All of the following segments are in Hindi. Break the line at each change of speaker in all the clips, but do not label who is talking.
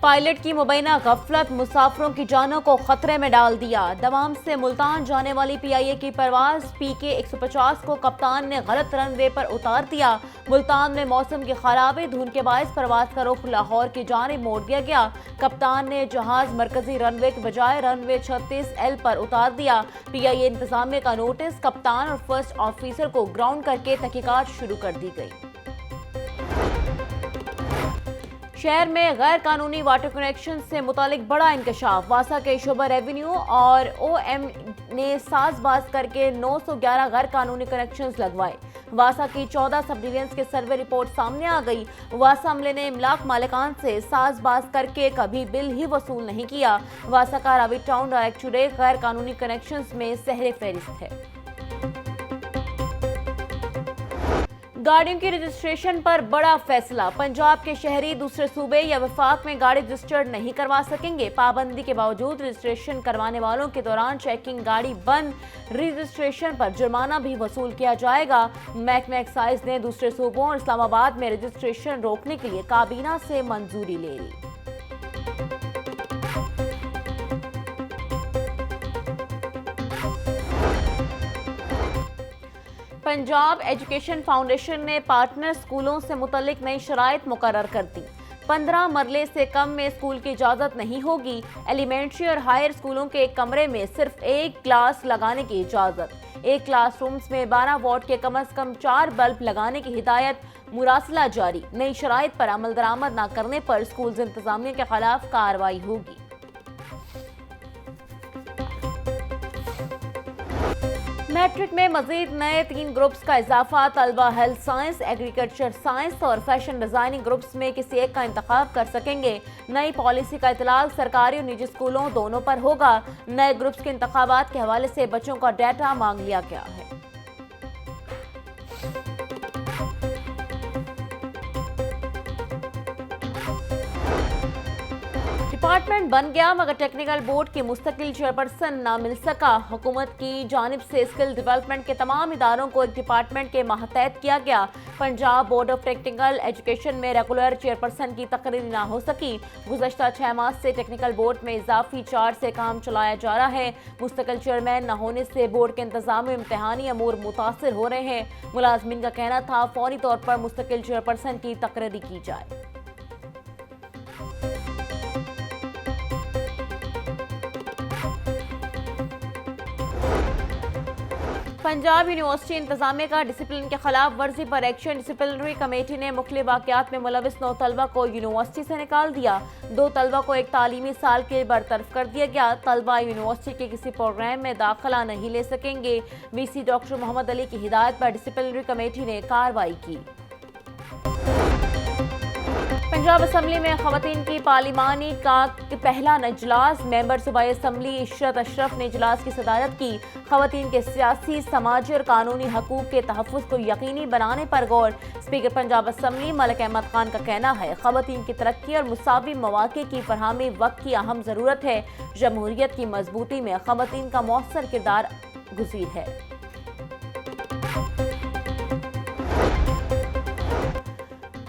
पायलट की मुबैना गफलत मुसाफिरों की जानों को खतरे में डाल दिया। दमाम से मुल्तान जाने वाली पीआईए की परवाज PK 150 को कप्तान ने गलत रनवे पर उतार दिया। मुल्तान में मौसम की खराबी धुंध के बायस परवाज का रुख लाहौर की जानिब मोड़ दिया गया। कप्तान ने जहाज मरकजी रनवे के बजाय रनवे 36L पर उतार दिया। पीआईए इंतजामिया का नोटिस कप्तान और फर्स्ट ऑफिसर को ग्राउंड करके तहकीकात शुरू कर दी गई। शहर में गैर कानूनी वाटर कनेक्शन से मुतालिक बड़ा इंकशाफ। वासा के शोबा रेवेन्यू और OM ने साजबाज करके 911 गैर कानूनी कनेक्शन लगवाए। वासा की 14 सब डिवीजन के सर्वे रिपोर्ट सामने आ गई। वासा अमले ने इमलाक मालिकान से साजबाज करके कभी बिल ही वसूल नहीं किया। वासा का रावी टाउन डायरेक्टोरेट गैर कानूनी कनेक्शन में सहरे फहरिस्त है। गाड़ियों की रजिस्ट्रेशन पर बड़ा फैसला। पंजाब के शहरी दूसरे सूबे या वफाक में गाड़ी रजिस्टर्ड नहीं करवा सकेंगे। पाबंदी के बावजूद रजिस्ट्रेशन करवाने वालों के दौरान चेकिंग गाड़ी बंद, रजिस्ट्रेशन पर जुर्माना भी वसूल किया जाएगा। महकमा एक्साइज ने दूसरे सूबों और इस्लामाबाद में रजिस्ट्रेशन रोकने के लिए काबीना से मंजूरी ले ली। पंजाब एजुकेशन फाउंडेशन ने पार्टनर स्कूलों से मुतल्लिक नई शराइत मुकर्रर कर दी। 15 मरले से कम में स्कूल की इजाज़त नहीं होगी। एलिमेंट्री और हायर स्कूलों के एक कमरे में सिर्फ एक क्लास लगाने की इजाज़त। एक क्लासरूम्स में 12 वॉट के कम से कम 4 बल्ब लगाने की हिदायत। मुरासला जारी। नई शराइत पर अमल दरामद न करने पर स्कूल इंतजामिया के खिलाफ कार्रवाई होगी। मैट्रिक में मजीद नए 3 ग्रुप्स का इजाफा। तलबा हेल्थ साइंस, एग्रीकल्चर साइंस और फैशन डिजाइनिंग ग्रुप्स में किसी एक का इंतखाब कर सकेंगे। नई पॉलिसी का इतलाक सरकारी और निजी स्कूलों दोनों पर होगा। नए ग्रुप्स के इंतखाबात के हवाले से बच्चों का डाटा मांग लिया गया है। डिपार्टमेंट बन गया मगर टेक्निकल बोर्ड की मुस्तकिल चेयरपर्सन ना मिल सका। हुकूमत की जानिब से स्किल डेवलपमेंट के तमाम इदारों को एक डिपार्टमेंट के माहतहत किया गया। Punjab board of technical education में रेगुलर चेयरपर्सन की तकरीर ना हो सकी। गुज़श्ता 6 माह से टेक्निकल बोर्ड में इजाफी चार्ज से काम चलाया जा रहा है। मुस्तकिल चेयरमैन न होने से बोर्ड के इंतजामी इम्तहानी अमूर मुतासर हो रहे हैं। मुलाजमीन का कहना था फौरी तौर पर मुस्तकिल चेयरपर्सन की तकरीर की जाए। पंजाब यूनिवर्सिटी इंतजामिया का डिसिप्लिन के खिलाफ वर्जी पर एक्शन। डिसिप्लिनरी कमेटी ने मुख्तलिफ वाक़यात में मुलविस 9 तलबा को यूनिवर्सिटी से निकाल दिया। 2 तलबा को एक तालीमी साल के बरतरफ कर दिया गया। तलबा यूनिवर्सिटी के किसी प्रोग्राम में दाखिला नहीं ले सकेंगे। VC डॉक्टर मोहम्मद अली की हिदायत पर डिसिप्लिनरी कमेटी ने कार्रवाई की। पंजाब असम्बली में खवातीन की पार्लिमानी का पहला इजलास। मेंबर सूबाई असम्बली इशरत अशरफ ने इजलास की सदारत की। खवातीन के सियासी, समाजी और कानूनी हकूक के तहफ़्फ़ुज़ को यकीनी बनाने पर गौर। स्पीकर पंजाब असम्बली मलिक अहमद खान का कहना है खवातीन की तरक्की और मुसावी मौक़े की फरहमी वक्त की अहम ज़रूरत है। जमहूरियत की मजबूती में खवातीन का मौसर किरदार गुज़ीर है।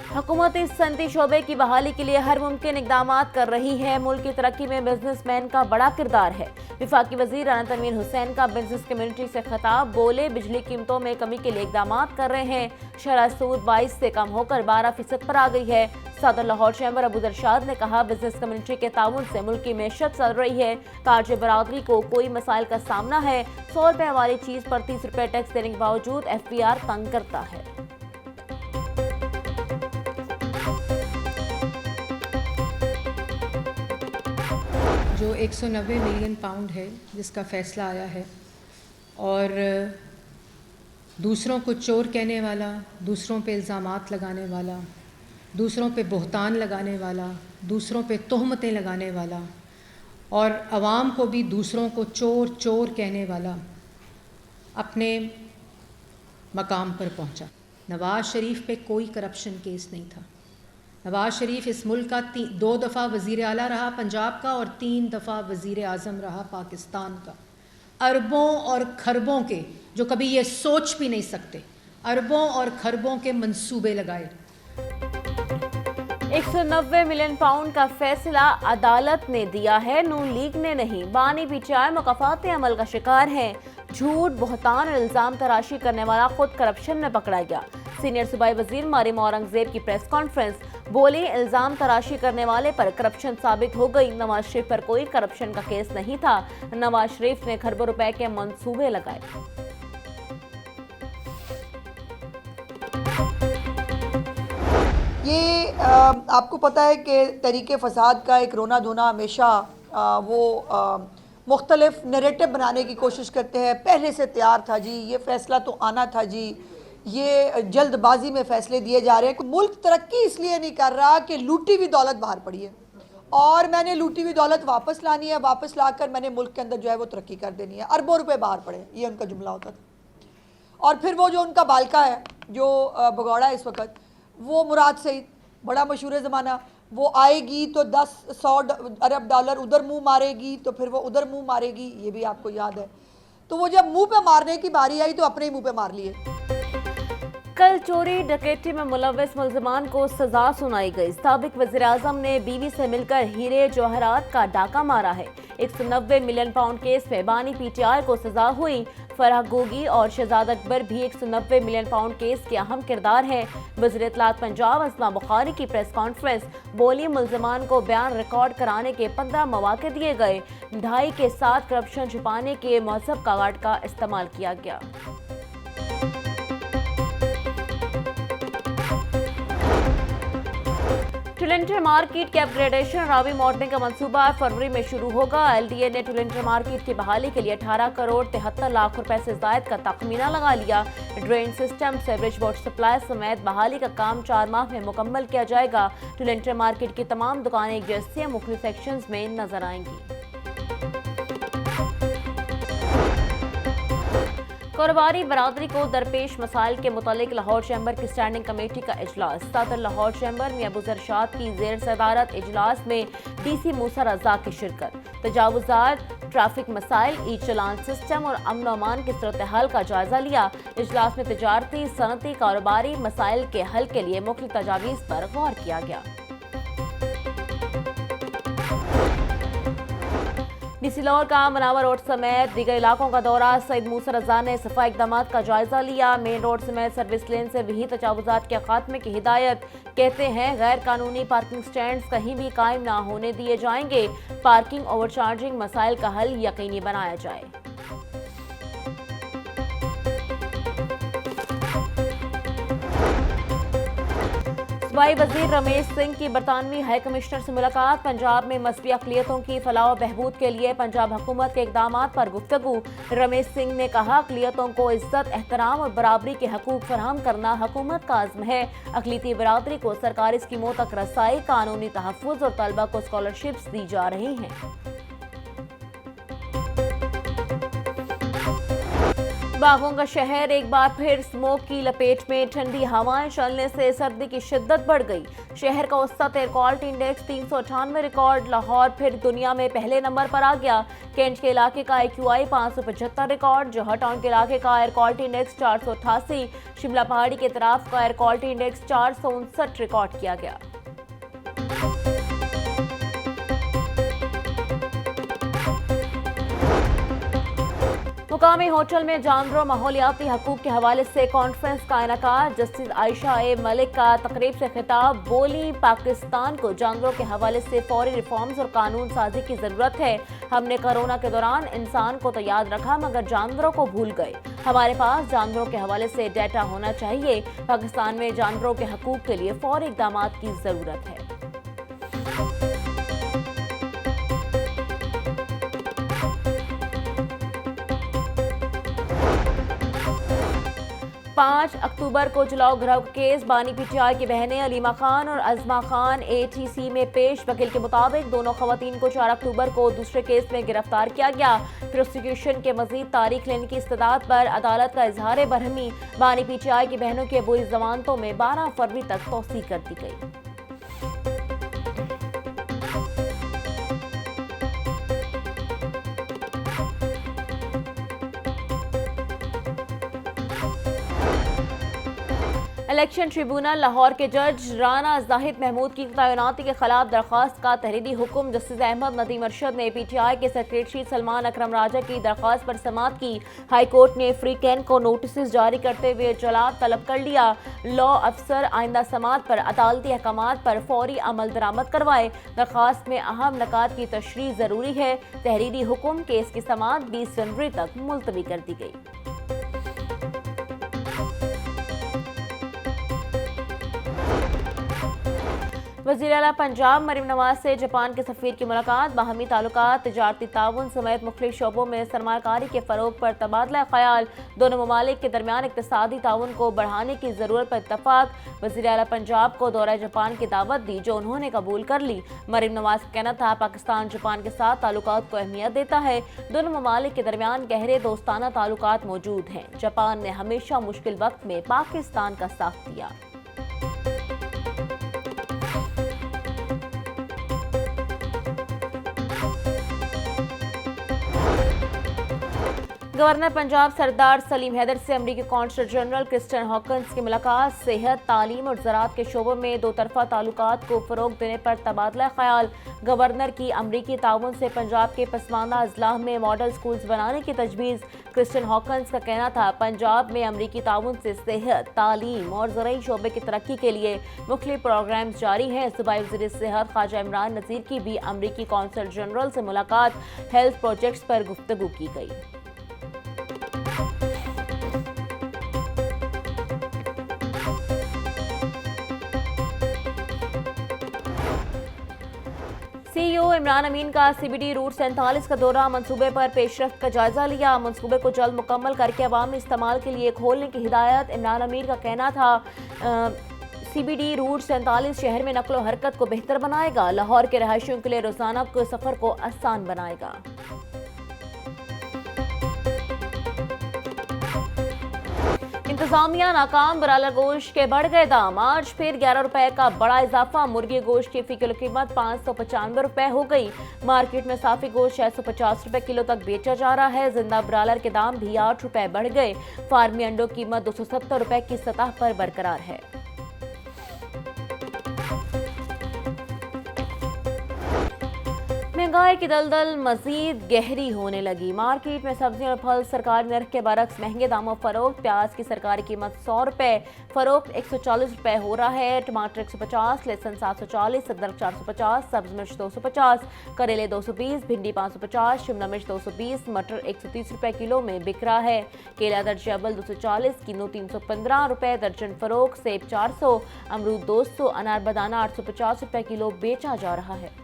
हुकूमती सनती शोबे की बहाली के लिए हर मुमकिन इकदाम कर रही है। मुल्क की तरक्की में बिजनेसमैन का बड़ा किरदार है। विफाकी वजीर राना तनवीर हुसैन का बिजनेस कम्युनिटी से खिताब। बोले बिजली कीमतों में कमी के लिए इकदाम कर रहे हैं। शरह सूद 22 से कम होकर 12% पर आ गई है। सदर लाहौर चैम्बर अबू दरशाद ने कहा बिजनेस कम्युनिटी के ताउन से मुल्क की मैशत चल रही है। ताज बरादरी को कोई मसाइल का सामना है। 100 रुपये वाली चीज़ पर 30 रुपये टैक्स देने के बावजूद FBR तंग करता है।
जो 190 मिलियन पाउंड है जिसका फ़ैसला आया है और दूसरों को चोर कहने वाला, दूसरों पे इल्ज़ामात लगाने वाला, दूसरों पे बुहतान लगाने वाला, दूसरों पे तोहमतें लगाने वाला और आवाम को भी दूसरों को चोर चोर कहने वाला अपने मकाम पर पहुंचा। नवाज़ शरीफ पे कोई करप्शन केस नहीं था। नवाज़ शरीफ इस मुल्क का 2 दफ़ा वज़ीर आला रहा पंजाब का और 3 दफ़ा वज़ीर आज़म रहा पाकिस्तान का। अरबों और खरबों के, जो कभी ये सोच भी नहीं सकते, अरबों और खरबों के मंसूबे लगाए।
190 मिलियन पाउंड का फैसला अदालत ने दिया है, नून लीग ने नहीं। बानी पीटीआई मुकफाती अमल का शिकार है। झूठ, बहतान और इल्जाम तराशी करने वाला खुद करप्शन में पकड़ा गया। सीनियर सूबाई वजीर मरियम औरंगजेब की प्रेस कॉन्फ्रेंस, बोली इल्जाम तराशी करने वाले पर करप्शन साबित हो गई। नवाज शरीफ पर कोई करप्शन का केस नहीं था। नवाज शरीफ ने खरबों रुपए के मंसूबे लगाए।
ये आपको पता है कि तहरीक फसाद का एक रोना धोना हमेशा वो मुख्तलिफ नरेटिव बनाने की कोशिश करते हैं। पहले से तैयार था जी, ये फ़ैसला तो आना था जी, ये जल्दबाजी में फ़ैसले दिए जा रहे हैं। मुल्क तरक्की इसलिए नहीं कर रहा कि लूटी हुई दौलत बाहर पड़ी है और मैंने लूटी हुई दौलत वापस लानी है, वापस लाकर मैंने मुल्क के अंदर जो है वो तरक्की कर देनी है। अरबों रुपए बाहर पड़े, ये उनका जुमला होता था। और फिर वो जो उनका बालका है जो भगौड़ा इस वक्त, वो मुराद सईद, बड़ा मशहूर ज़माना, वो आएगी तो 10-100 अरब डॉलर उधर मुंह मारेगी, तो फिर वो उधर मुंह मारेगी, ये भी आपको याद है। तो वो जब मुंह पे मारने की बारी आई तो अपने ही मुंह पे मार लिए।
कल चोरी डकैती में मुलव्वस मुल्ज़िमान को सजा सुनाई गई। साबिक वज़ीर-ए-आज़म ने बीवी से मिलकर हीरे जवाहरात का डाका मारा है। 190 मिलियन पाउंड केस में बानी पीटीआई को सजा हुई। फराह गोगी और शहजाद अकबर भी 190 मिलियन पाउंड केस के अहम किरदार हैं। वज़ीर इत्तलात पंजाब अस्मा बुखारी की प्रेस कॉन्फ्रेंस, बोली मुल्ज़िमान को बयान रिकॉर्ड कराने के 15 मौके दिए गए। ढाई के साथ करप्शन छुपाने के महज़ब कागज का इस्तेमाल किया गया। टुलेंटर मार्केट के अपग्रेडेशन रावी मॉडलिंग का मंसूबा फरवरी में शुरू होगा। एलडीए ने टुलेंटर मार्केट की बहाली के लिए 18 करोड़ 73 लाख रुपए से जायद का तखमीना लगा लिया। Drain system, sewerage water supply समेत बहाली का काम 4 माह में मुकम्मल किया जाएगा। टुलेंटर मार्केट की तमाम दुकानें एक जैसी मुख्तलिफ सेक्शंस में नजर आएंगी। कारोबारी बरादरी को दरपेश मसाइल के मुतालिक लाहौर चैम्बर की स्टैंडिंग कमेटी का इजलास। सदर लाहौर चैम्बर मियां अबू जरशाद की ज़ेर सदारत इजलास में डीसी मूसा रज़ा की शिरकत। तजावुज़ात, ट्रैफिक मसाइल, ई चलान सिस्टम और अमन अमान की सूरत हाल का जायजा लिया। इजलास में तजारती, सनती, कारोबारी मसाइल के हल के लिए मुख्तलिफ तजावीज़ पर गौर किया गया। डीसी लाहौर का मनावर रोड समेत दीगर इलाकों का दौरा। सईद मूसा रज़ा ने सफाई इक़दाम का जायजा लिया। मेन रोड समेत सर्विस लेन से भी तजावुज़ात के खात्मे की हिदायत। कहते हैं गैर कानूनी पार्किंग स्टैंड्स कहीं भी कायम ना होने दिए जाएंगे। पार्किंग ओवरचार्जिंग मसाइल का हल यकीनी बनाया जाए। सूबाई वजीर रमेश सिंह की बरतानवी हाई कमिश्नर से मुलाकात। पंजाब में मजहबी अक़लियतों की फलाह व बहबूद के लिए पंजाब हुकूमत के इक़दामात पर गुफ्तगू। रमेश सिंह ने कहा, अक़लियतों को इज्जत, एहतराम और बराबरी के हकूक़ फराहम करना हुकूमत का आज़्म है। अक़लियती बरादरी को सरकारी स्कीमों तक रसाई, कानूनी तहफ़्फ़ुज़ और तलबा को स्कॉलरशिप्स दी जा रही हैं। बागों का शहर एक बार फिर स्मोक की लपेट में। ठंडी हवाएं चलने से सर्दी की शिद्दत बढ़ गई। शहर का औसत air quality index 398 record. Lahore फिर दुनिया में पहले नंबर पर आ गया। कैंट के इलाके का AQI 575 रिकॉर्ड। जौहर टाउन के इलाके का एयर क्वालिटी इंडेक्स 488। शिमला पहाड़ी के तरफ का एयर क्वालिटी इंडेक्स 459 रिकॉर्ड किया गया। मुकामी होटल में जानवरों माहौलियाती हकूक के हवाले से कॉन्फ्रेंस का इनेकाद। जस्टिस आयशा ए मलिक का तकरीब से खिताब, बोली पाकिस्तान को जानवरों के हवाले से फौरी रिफॉर्म्स और कानून साजी की ज़रूरत है। हमने कोरोना के दौरान इंसान को तो याद रखा मगर जानवरों को भूल गए। हमारे पास जानवरों के हवाले से डेटा होना चाहिए। पाकिस्तान में जानवरों के हकूक के लिए फौरी इक़दाम की ज़रूरत है। 5 अक्टूबर को जलाओ घराव का केस। बानी पीटीआई की बहनें अलीमा खान और अज़मा खान ATC में पेश। वकील के मुताबिक दोनों खवातीन को 4 अक्टूबर को दूसरे केस में गिरफ्तार किया गया। प्रोसिक्यूशन के मजीद तारीख लेने की इस्तदाद पर अदालत का इजहार बरहमी। बानी पीटीआई की बहनों की अबूरी जमानतों में 12 फरवरी तक तौसीह कर दी गई। इलेक्शन ट्रिब्यूनल लाहौर के जज राना जाहिद महमूद की तैनाती के खिलाफ दरख्वास्त का तहरीरी हुक्म जस्टिस अहमद नदीम अरशद ने PTI के सेक्रेटरी सलमान अकरम राजा की दरख्वास्त पर समाअत की। हाईकोर्ट ने फ्री कैन को नोटिस जारी करते हुए जवाब तलब कर लिया। लॉ अफसर आइंदा समाअत पर अदालती अहकामात पर फौरी अमल दरामद करवाए। दरख्वास्त में अहम नकात की तशरीह जरूरी है। तहरीरी हुक्म केस की समाअत 20 जनवरी तक मुलतवी कर दी गई। वज़ीर आला पंजाब मरीम नवाज से जापान के सफ़ीर की मुलाकात। बाहमी ताल्लुकात, तिजारती ताउन समेत मुख्तलिफ शोबों में सरमायाकारी के फ़रोग पर तबादला ख्याल। दोनों ममालिक के दरमियान इक़्तिसादी ताउन को बढ़ाने की ज़रूरत पर इत्तफ़ाक़। वज़ीर आला पंजाब को दौरा जापान की दावत दी, जो उन्होंने कबूल कर ली। मरीम नवाज का कहना था, पाकिस्तान जापान के साथ ताल्लुकात को अहमियत देता है। दोनों ममालिक के दरमियान गहरे दोस्ताना ताल्लुकात मौजूद हैं। जापान ने हमेशा मुश्किल वक्त में पाकिस्तान का साथ दिया। गवर्नर पंजाब सरदार सलीम हैदर से अमरीकी कौंसल जनरल क्रिस्टियन हॉकन्स की मुलाकात। सेहत, तालीम और ज़राअत के शोबों में दो तरफा ताल्लुकात को फ़रोग देने पर तबादला ख्याल। गवर्नर की अमरीकी ताउन से पंजाब के पसमानदा अजलाह में मॉडल स्कूल्स बनाने की तजवीज़। क्रिस्टियन हॉकन्स का कहना था, पंजाब में अमरीकी ताउन से सेहत, तालीम और ज़रूरी शोबे की तरक्की के लिए मुख्तलिफ प्रोग्राम जारी हैं। सूबाई वज़ीर सेहत ख्वाजा इमरान नज़ीर की भी अमरीकी कौंसल जनरल से मुलाकात। हेल्थ प्रोजेक्ट्स पर गुफ्तगू की गई। CEO इमरान अमीन का CBD रूट 47 का दौरा। मंसूबे पर पेशरफ्त का जायजा लिया। मंसूबे को जल्द मुकम्मल करके अवामी इस्तेमाल के लिए खोलने की हिदायत। इमरान अमीन का कहना था, CBD रूट 47 शहर में नकलो हरकत को बेहतर बनाएगा। लाहौर के रहायशियों के लिए रोजाना के सफर को आसान बनाएगा। इंतजामिया नाकाम। ब्रायलर गोश्त के बढ़ गए दाम। आज फिर 11 रुपए का बड़ा इजाफा। मुर्गी गोश्त की फी किलो कीमत 595 रुपए हो गई। मार्केट में साफी गोश्त 650 रुपए किलो तक बेचा जा रहा है। जिंदा ब्रायलर के दाम भी 8 रुपए बढ़ गए। फार्मी अंडों की कीमत 270 रुपए की सतह पर बरकरार है। महंगाई की दलदल मजीद गहरी होने लगी। मार्केट में सब्जियां और फल सरकारी नर्ख के बरक्स महंगे दामों फरोख्त। प्याज की सरकारी कीमत 100 रुपए फरोख्त 140 रुपए हो रहा है। टमाटर 150, लहसुन 740, अदरक 450, सब्ज मिर्च 250, करेले 220, भिंडी 550, शिमला मिर्च 220, मटर 130 रुपए किलो में बिक रहा है। केला दर्जे अव्वल 240, किलो 315 रुपए दर्जन फरोख्त। सेब 400, अमरूद 200, अनार बनाना 850 रुपए किलो बेचा जा रहा है।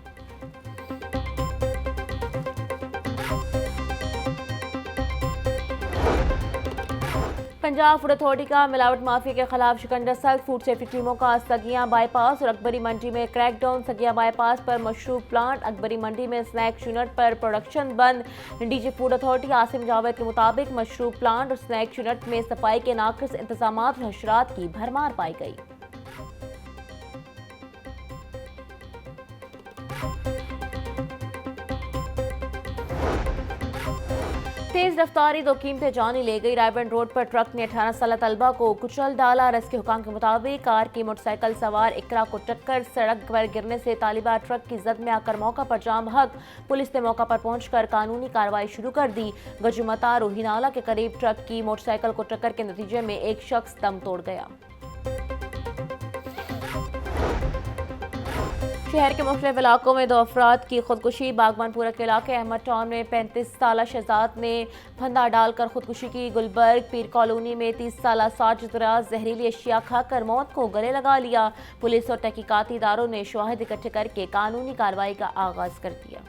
पंजाब फूड अथॉरिटी का मिलावट माफिया के खिलाफ शिकंजा सख्त। फूड सेफ्टी टीमों का सगिया बाईपास और अकबरी मंडी में क्रैकडाउन। सगिया बाईपास पर मशरूब प्लांट, अकबरी मंडी में स्नैक्स यूनिट पर प्रोडक्शन बंद। DG food authority Asim Javed के मुताबिक मशरूब प्लांट और स्नैक्स यूनिट में सफाई के नाकिस इंतजामात और हशरात की भरमार पाई गई। तेज रफ्तारी दो कीमतें जानी ले गई। रायबंद रोड पर ट्रक ने 18 साल तलबा को कुचल डाला। रस के हुकाम के मुताबिक कार की मोटरसाइकिल सवार इकरा को टक्कर सड़क पर गिरने से तालिबा ट्रक की जद में आकर मौका पर जाम हक। पुलिस ने मौका पर पहुंचकर कानूनी कार्रवाई शुरू कर दी। गजुमता रोही नाला के करीब ट्रक की मोटरसाइकिल को टक्कर के नतीजे में एक शख्स दम तोड़ गया। शहर के मुख्तलिफ इलाकों में 2 अफराद की खुदकुशी। बागबानपुरा के इलाके अहमद टाउन में 35 साल शहजाद ने फंदा डालकर खुदकुशी की। गुलबर्ग पीर कॉलोनी में 30 साल साजिद रियाज जहरीली अशिया खाकर मौत को गले लगा लिया। पुलिस और तहकीकाती इदारों ने शवाहिद इकट्ठे करके कानूनी कार्रवाई का आगाज कर दिया।